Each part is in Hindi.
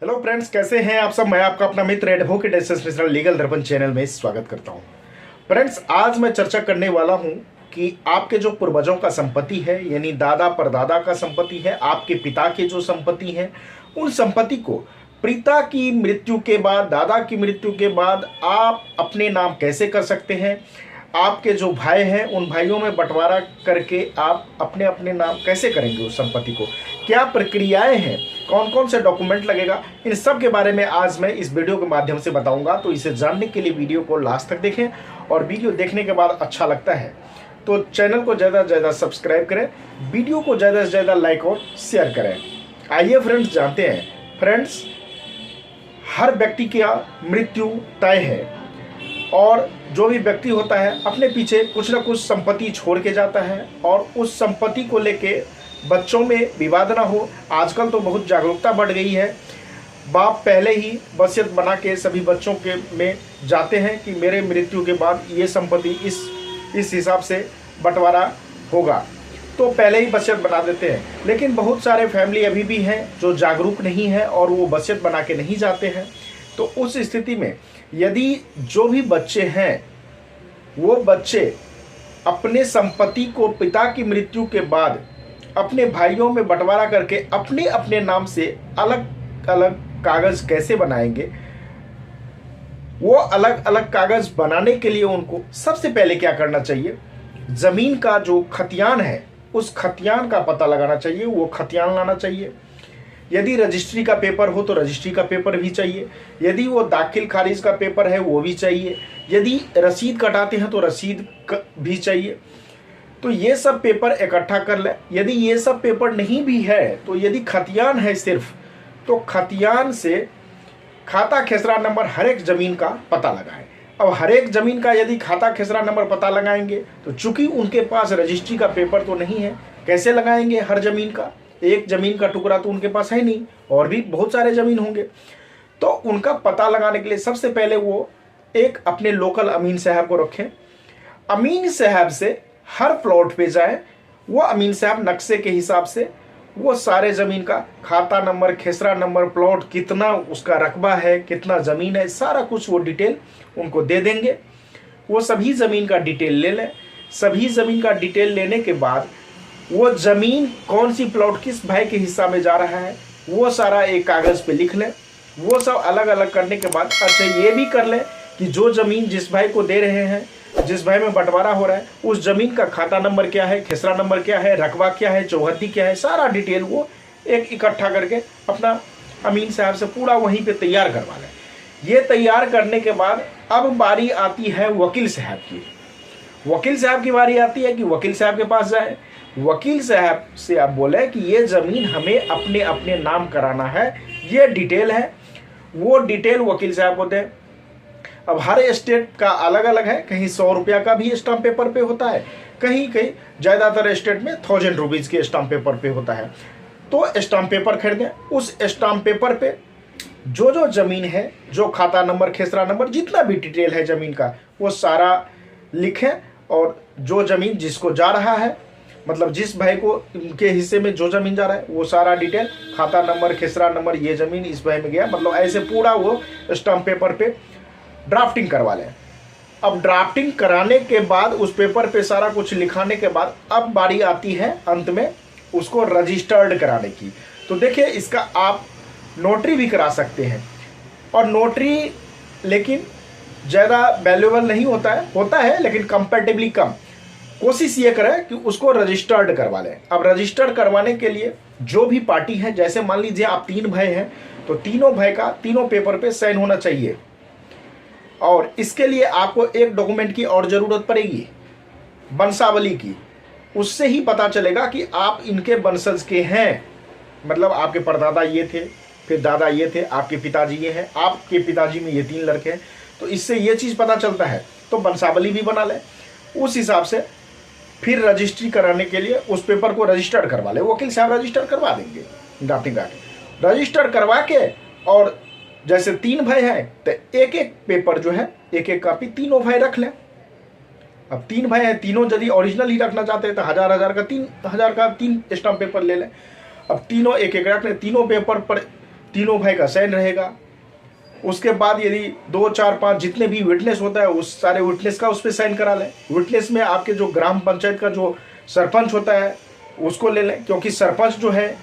हेलो फ्रेंड्स, कैसे हैं आप सब। मैं आपका अपना मित्र एडवोकेट एसोसिएशन लीगल दर्पण चैनल में स्वागत करता हूं। फ्रेंड्स, आज मैं चर्चा करने वाला हूं कि आपके जो पूर्वजों का संपत्ति है, यानी दादा परदादा का संपत्ति है, आपके पिता की जो संपत्ति है, उन संपत्ति को पिता की मृत्यु के बाद, दादा की मृत्यु के बाद आप अपने नाम कैसे कर सकते हैं। आपके जो भाई हैं उन भाइयों में बंटवारा करके आप अपने अपने नाम कैसे करेंगे उस संपत्ति को, क्या प्रक्रियाएं हैं, कौन कौन से डॉक्यूमेंट लगेगा, इन सब के बारे में आज मैं इस वीडियो के माध्यम से बताऊंगा। तो इसे जानने के लिए वीडियो को लास्ट तक देखें और वीडियो देखने के बाद अच्छा लगता है तो चैनल को ज़्यादा से ज़्यादा सब्सक्राइब करें, वीडियो को ज़्यादा से ज़्यादा लाइक और शेयर करें। आइए फ्रेंड्स जानते हैं। फ्रेंड्स, हर व्यक्ति की मृत्यु तय है और जो भी व्यक्ति होता है अपने पीछे कुछ ना कुछ संपत्ति छोड़ के जाता है और उस संपत्ति को लेके बच्चों में विवाद ना हो। आजकल तो बहुत जागरूकता बढ़ गई है। बाप पहले ही वसीयत बना के सभी बच्चों के में जाते हैं कि मेरे मृत्यु के बाद ये संपत्ति इस हिसाब से बंटवारा होगा, तो पहले ही वसीयत बना देते हैं। लेकिन बहुत सारे फैमिली अभी भी हैं जो जागरूक नहीं है और वो वसीयत बना के नहीं जाते हैं। तो उस स्थिति में यदि जो भी बच्चे हैं वो बच्चे अपने संपत्ति को पिता की मृत्यु के बाद अपने भाइयों में बंटवारा करके अपने अपने नाम से अलग अलग कागज कैसे बनाएंगे, वो अलग अलग कागज बनाने के लिए उनको सबसे पहले क्या करना चाहिए, जमीन का जो खतियान है उस खतियान का पता लगाना चाहिए, वो खतियान लाना चाहिए। यदि रजिस्ट्री का पेपर हो तो रजिस्ट्री का पेपर भी चाहिए, यदि वो दाखिल खारिज का पेपर है वो भी चाहिए, यदि रसीद कटाते हैं तो रसीद भी चाहिए। तो ये सब पेपर इकट्ठा कर ले। यदि ये सब पेपर नहीं भी है तो यदि खतियान है सिर्फ, तो खतियान से खाता खेसरा नंबर हर एक ज़मीन का पता लगाएं। अब हर एक ज़मीन का यदि खाता खेसरा नंबर पता लगाएंगे तो चूंकि उनके पास रजिस्ट्री का पेपर तो नहीं है, कैसे लगाएंगे हर ज़मीन का, एक ज़मीन का टुकड़ा तो उनके पास है नहीं और भी बहुत सारे ज़मीन होंगे। तो उनका पता लगाने के लिए सबसे पहले वो एक अपने लोकल अमीन साहब को रखें। अमीन साहब से हर प्लॉट पे जाए, वो अमीन साहब नक्शे के हिसाब से वो सारे ज़मीन का खाता नंबर, खेसरा नंबर, प्लॉट कितना उसका रकबा है, कितना ज़मीन है, सारा कुछ वो डिटेल उनको दे देंगे। वो सभी ज़मीन का डिटेल ले लें। सभी ज़मीन का डिटेल लेने के बाद वो ज़मीन कौन सी प्लॉट किस भाई के हिस्सा में जा रहा है वो सारा एक कागज़ पे लिख लें। वो सब अलग अलग करने के बाद अच्छा ये भी कर लें कि जो ज़मीन जिस भाई को दे रहे हैं, जिस भाई में बंटवारा हो रहा है, उस ज़मीन का खाता नंबर क्या है, खेसरा नंबर क्या है, रकबा क्या है, चौहद्दी क्या है, सारा डिटेल वो एक इकट्ठा करके अपना अमीन साहब से पूरा वहीं पे तैयार करवा लें। ये तैयार करने के बाद अब बारी आती है वकील साहब की। वकील साहब की बारी आती है कि वकील साहब के पास जाए। वकील साहब से आप बोले कि ये ज़मीन हमें अपने अपने नाम कराना है, ये डिटेल है। वो डिटेल वकील साहब को दें। अब हर स्टेट का अलग अलग है, कहीं 100 रुपया का भी स्टाम्प पेपर पे होता है, कहीं कहीं ज़्यादातर स्टेट में 1000 रुपीज़ के स्टाम्प पेपर पे होता है। तो स्टाम्प पेपर खरीदें। उस स्टाम्प पेपर पे जो जो ज़मीन है, जो खाता नंबर, खेसरा नंबर, जितना भी डिटेल है ज़मीन का वो सारा लिखें। और जो ज़मीन जिसको जा रहा है, मतलब जिस भाई को के हिस्से में जो ज़मीन जा रहा है वो सारा डिटेल, खाता नंबर, खेसरा नंबर, ये ज़मीन इस भाई में गया, मतलब ऐसे पूरा वो स्टाम्प पेपर पे ड्राफ्टिंग करवा लें। अब ड्राफ्टिंग कराने के बाद उस पेपर पे सारा कुछ लिखाने के बाद अब बारी आती है अंत में उसको रजिस्टर्ड कराने की। तो देखिए, इसका आप नोटरी भी करा सकते हैं और नोटरी लेकिन ज़्यादा वैल्यूएबल नहीं होता है लेकिन कंपैरेटिवली कम। कोशिश ये करें कि उसको रजिस्टर्ड करवा लें। अब रजिस्टर्ड करवाने के लिए जो भी पार्टी है, जैसे मान लीजिए आप 3 भाई हैं तो तीनों भाई का तीनों पेपर पे साइन होना चाहिए। और इसके लिए आपको एक डॉक्यूमेंट की और ज़रूरत पड़ेगी, वंशावली की। उससे ही पता चलेगा कि आप इनके वंशज के हैं, मतलब आपके परदादा ये थे, फिर दादा ये थे, आपके पिताजी ये हैं, आपके पिताजी में ये 3 लड़के हैं। तो इससे ये चीज़ पता चलता है। तो वंशावली भी बना लें। उस हिसाब से फिर रजिस्ट्री कराने के लिए उस पेपर को रजिस्टर्ड करवा लें। वकील साहब रजिस्टर करवा देंगे, ड्राफ्टिंग करके रजिस्टर करवा के। और जैसे 3 भाई हैं तो एक एक पेपर जो है, एक एक कापी तीनों भाई रख लें। अब 3 भाई हैं, तीनों यदि ओरिजिनल ही रखना चाहते हैं तो 1000 का 3000 का 3 स्टाम्प पेपर ले लें। अब तीनों एक एक रख लें। तीनों पेपर पर तीनों भाई का साइन रहेगा। उसके बाद यदि 2, 4, 5 जितने भी विटनेस होता है उस सारे विटनेस का उस पर साइन करा लें। विटनेस में आपके जो ग्राम पंचायत का जो सरपंच होता है उसको ले लें, क्योंकि सरपंच जो है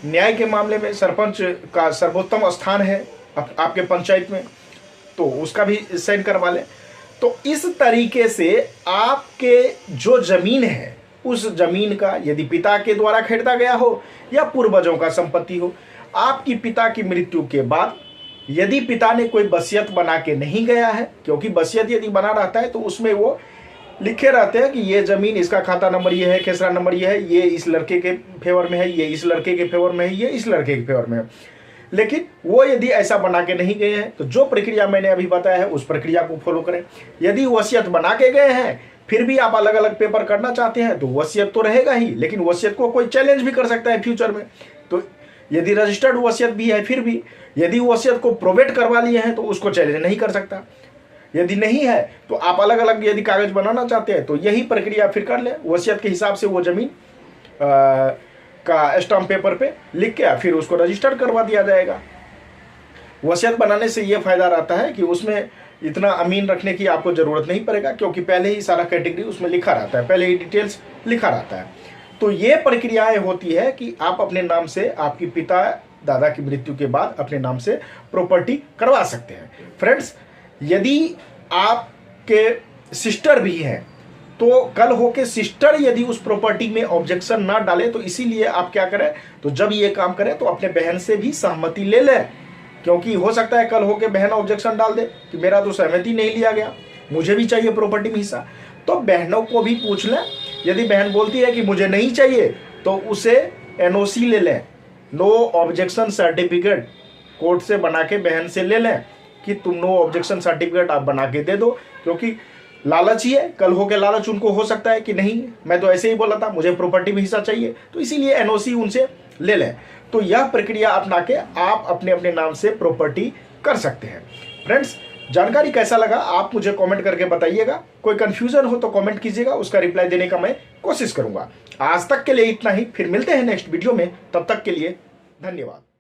न्याय के मामले में सरपंच का सर्वोत्तम स्थान है आपके पंचायत में, तो उसका भी साइन करवा लें। तो इस तरीके से आपके जो जमीन है उस जमीन का यदि पिता के द्वारा खरीदा गया हो या पूर्वजों का संपत्ति हो, आपकी पिता की मृत्यु के बाद यदि पिता ने कोई वसीयत बना के नहीं गया है, क्योंकि वसीयत यदि बना रहता है तो उसमें वो लिखे रहते हैं कि ये जमीन इसका खाता नंबर ये है, खेसरा नंबर ये है, ये इस लड़के के फेवर में है, ये इस लड़के के फेवर में है, ये इस लड़के के फेवर में है। लेकिन वो यदि ऐसा बना के नहीं गए हैं तो जो प्रक्रिया मैंने अभी बताया है उस प्रक्रिया को फॉलो करें। यदि वसीयत बना के गए हैं फिर भी आप अलग अलग पेपर करना चाहते हैं तो वसीयत तो रहेगा ही, लेकिन वसीयत को कोई चैलेंज भी कर सकता है फ्यूचर में। तो यदि रजिस्टर्ड वसीयत भी है फिर भी यदि वसीयत को प्रोवेट करवा लिए हैं तो उसको चैलेंज नहीं कर सकता। यदि नहीं है तो आप अलग अलग यदि कागज बनाना चाहते हैं तो यही प्रक्रिया फिर कर ले। वसीयत के हिसाब से वो जमीन का स्टाम्प पेपर पे लिख के फिर उसको रजिस्टर्ड करवा दिया जाएगा। वसीयत बनाने से ये फायदा रहता है कि उसमें इतना अमीन रखने की आपको जरूरत नहीं पड़ेगा, क्योंकि पहले ही सारा कैटेगरी उसमें लिखा रहता है, पहले ही डिटेल्स लिखा रहता है। तो ये प्रक्रियाएं होती है कि आप अपने नाम से आपकी पिता दादा की मृत्यु के बाद अपने नाम से प्रॉपर्टी करवा सकते हैं। फ्रेंड्स, यदि आपके सिस्टर भी हैं तो कल होके सिस्टर यदि उस प्रॉपर्टी में ऑब्जेक्शन ना डाले तो इसीलिए आप क्या करें, तो जब ये काम करें तो अपने बहन से भी सहमति ले लें, क्योंकि हो सकता है कल होके बहन ऑब्जेक्शन डाल दे कि मेरा तो सहमति नहीं लिया गया, मुझे भी चाहिए प्रॉपर्टी में हिस्सा। तो बहनों को भी पूछ लें, यदि बहन बोलती है कि मुझे नहीं चाहिए तो उसे एनओसी ले लें, नो ऑब्जेक्शन सर्टिफिकेट कोर्ट से बना के बहन से ले लें कि तुम नो ऑब्जेक्शन सर्टिफिकेट आप बना के दे दो, क्योंकि लालच ही है, कल होके लालच उनको हो सकता है कि नहीं मैं तो ऐसे ही बोला था, मुझे प्रॉपर्टी में हिस्सा चाहिए, तो इसीलिए एनओसी उनसे ले लें। तो यह प्रक्रिया अपना के आप अपने अपने नाम से प्रॉपर्टी कर सकते हैं। फ्रेंड्स, जानकारी कैसा लगा आप मुझे कमेंट करके बताइएगा। कोई कंफ्यूजन हो तो कमेंट कीजिएगा, उसका रिप्लाई देने का मैं कोशिश करूंगा। आज तक के लिए इतना ही, फिर मिलते हैं नेक्स्ट वीडियो में, तब तक के लिए धन्यवाद।